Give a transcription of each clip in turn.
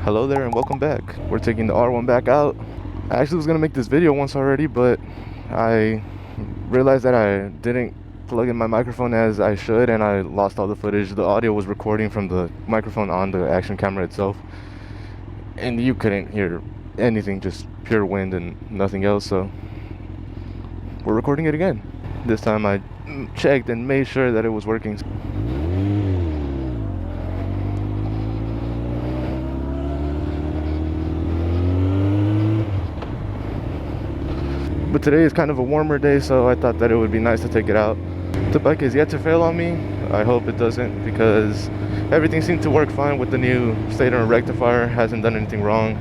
Hello there and welcome back. We're taking the R1 back out. I actually was going to make this video once already, but I realized that I didn't plug in my microphone as I should, and I lost all the footage. The audio was recording from the microphone on the action camera itself, and you couldn't hear anything, just pure wind and nothing else, so we're recording it again. This time I checked and made sure that it was working. But today is kind of a warmer day, so I thought that it would be nice to take it out. The bike is yet to fail on me. I hope it doesn't, because everything seemed to work fine with the new stator and rectifier. Hasn't done anything wrong.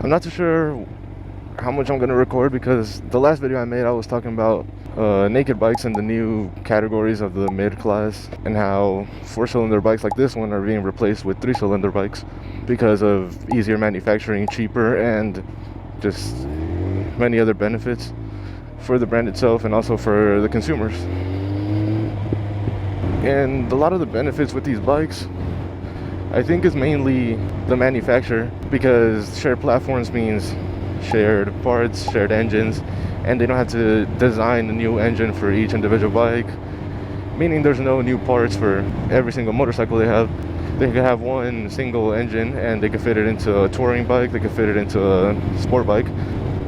I'm not too sure how much I'm going to record, because the last video I made I was talking about naked bikes and the new categories of the mid-class, and how 4-cylinder bikes like this one are being replaced with 3-cylinder bikes because of easier manufacturing, cheaper, and just many other benefits for the brand itself and also for the consumers. And a lot of the benefits with these bikes, I think, is mainly the manufacturer, because shared platforms means shared parts, shared engines, and they don't have to design a new engine for each individual bike, meaning there's no new parts for every single motorcycle they have. They could have one single engine and they could fit it into a touring bike, they could fit it into a sport bike,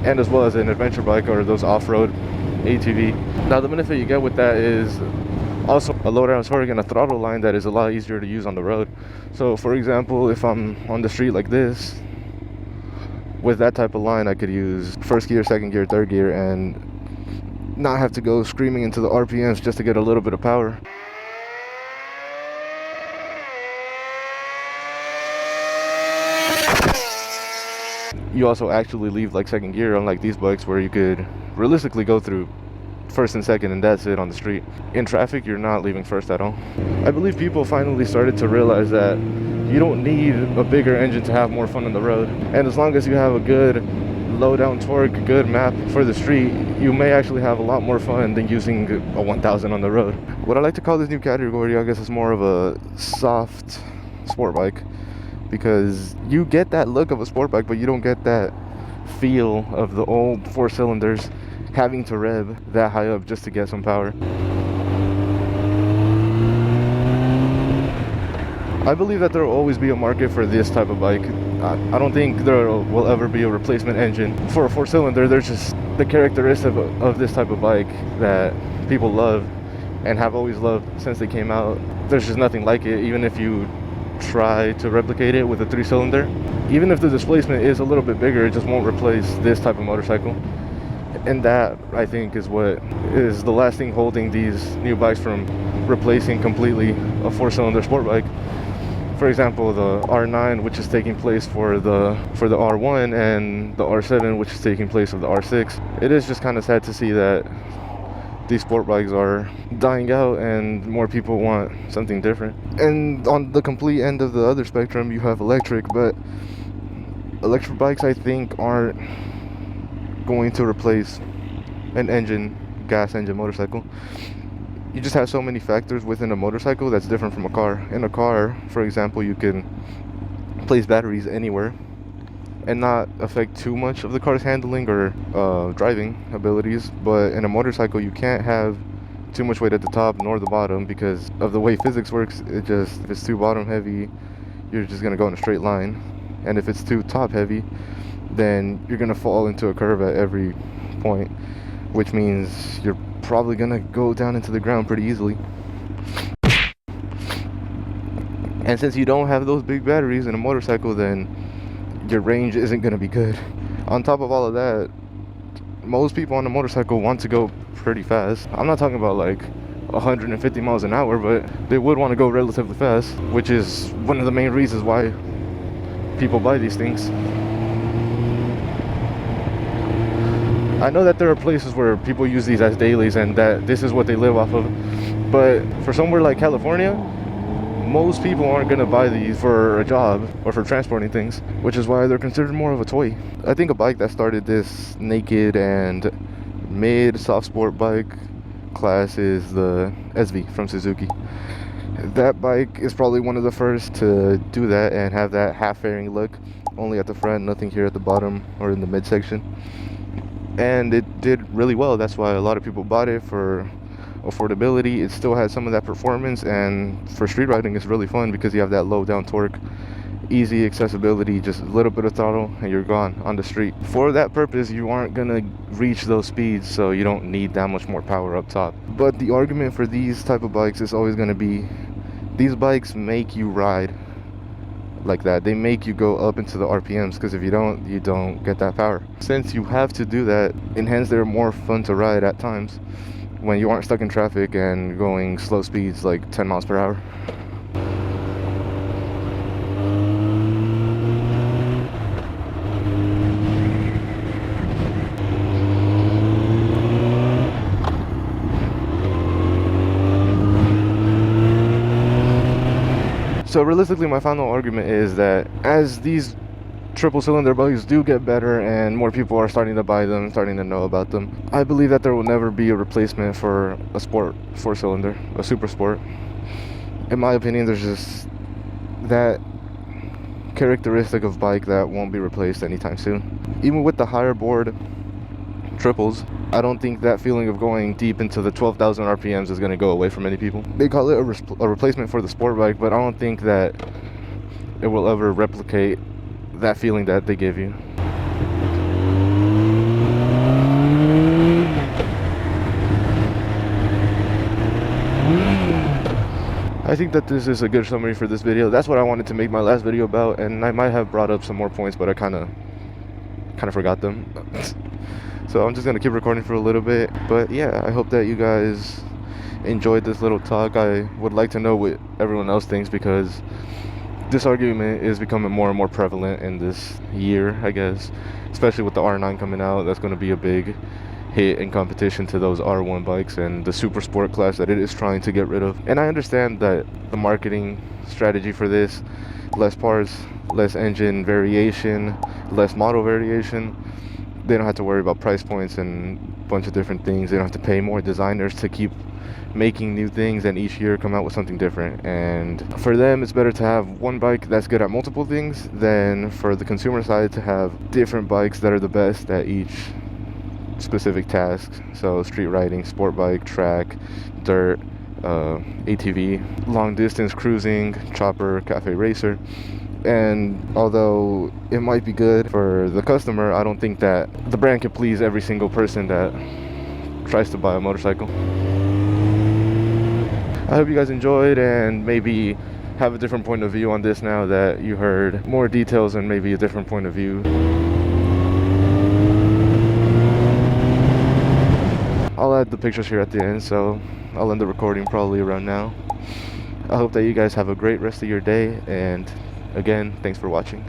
and as well as an adventure bike or those off-road ATV. Now the benefit you get with that is also a low down torque and a throttle line that is a lot easier to use on the road. So for example, if I'm on the street like this, with that type of line I could use first gear, second gear, third gear, and not have to go screaming into the RPMs just to get a little bit of power. You also actually leave like second gear, unlike these bikes where you could realistically go through first and second and that's it on the street. In traffic, you're not leaving first at all. I believe people finally started to realize that you don't need a bigger engine to have more fun on the road. And as long as you have a good low down torque, good map for the street, you may actually have a lot more fun than using a 1000 on the road. What I like to call this new category, I guess, is more of a soft sport bike, because you get that look of a sport bike, but you don't get that feel of the old 4-cylinders having to rev that high up just to get some power. I believe that there will always be a market for this type of bike. I don't think there will ever be a replacement engine for a 4-cylinder. There's just the characteristic of this type of bike that people love and have always loved since they came out. There's just nothing like it, even if you try to replicate it with a 3-cylinder. Even if the displacement is a little bit bigger, it just won't replace this type of motorcycle. And that, I think, is what is the last thing holding these new bikes from replacing completely a 4-cylinder sport bike. For example, the R9, which is taking place for the R1, and the R7, which is taking place of the R6. It is just kind of sad to see that these sport bikes are dying out and more people want something different. And on the complete end of the other spectrum, you have electric, but electric bikes, I think, aren't going to replace an gas engine motorcycle. You just have so many factors within a motorcycle that's different from a car. In a car, for example, you can place batteries anywhere and not affect too much of the car's handling or driving abilities. But in a motorcycle, you can't have too much weight at the top nor the bottom, because of the way physics works. If it's too bottom heavy, you're just gonna go in a straight line, and if it's too top heavy, then you're gonna fall into a curve at every point, which means you're probably gonna go down into the ground pretty easily. And since you don't have those big batteries in a motorcycle, then your range isn't going to be good. On top of all of that, most people on a motorcycle want to go pretty fast. I'm not talking about like 150 miles an hour, but they would want to go relatively fast, which is one of the main reasons why people buy these things. I know that there are places where people use these as dailies and that this is what they live off of, but for somewhere like California, most people aren't going to buy these for a job or for transporting things, which is why they're considered more of a toy. I think a bike that started this naked and mid soft sport bike class is the SV from Suzuki. That bike is probably one of the first to do that and have that half fairing look, only at the front, nothing here at the bottom or in the midsection. And it did really well. That's why a lot of people bought it for affordability. It still has some of that performance, and for street riding it's really fun because you have that low down torque, easy accessibility, just a little bit of throttle and you're gone on the street. For that purpose, you aren't gonna reach those speeds, so you don't need that much more power up top. But the argument for these type of bikes is always gonna be, these bikes make you ride like that. They make you go up into the RPMs, because if you don't get that power. Since you have to do that, and hence they're more fun to ride at times when you aren't stuck in traffic and going slow speeds like 10 miles per hour. So realistically, my final argument is that as these triple cylinder bikes do get better and more people are starting to buy them, starting to know about them, I believe that there will never be a replacement for a sport 4-cylinder, a super sport. In my opinion, there's just that characteristic of bike that won't be replaced anytime soon. Even with the higher board triples, I don't think that feeling of going deep into the 12,000 RPMs is going to go away for many people. They call it a replacement for the sport bike, but I don't think that it will ever replicate that feeling that they give you. I think that this is a good summary for this video. That's what I wanted to make my last video about, and I might have brought up some more points, but I kind of forgot them. So I'm just gonna keep recording for a little bit. But yeah, I hope that you guys enjoyed this little talk. I would like to know what everyone else thinks, because this argument is becoming more and more prevalent in this year, I guess, especially with the R9 coming out. That's going to be a big hit in competition to those R1 bikes and the super sport class that it is trying to get rid of. And I understand that the marketing strategy for this, less parts, less engine variation, less model variation, they don't have to worry about price points and a bunch of different things. They don't have to pay more designers to keep making new things and each year come out with something different. And for them, it's better to have one bike that's good at multiple things than for the consumer side to have different bikes that are the best at each specific task. So street riding, sport bike, track, dirt, ATV, long distance cruising, chopper, cafe racer. And although it might be good for the customer, I don't think that the brand can please every single person that tries to buy a motorcycle. I hope you guys enjoyed and maybe have a different point of view on this now that you heard more details and maybe a different point of view. I'll add the pictures here at the end, so I'll end the recording probably around now. I hope that you guys have a great rest of your day, and again, thanks for watching.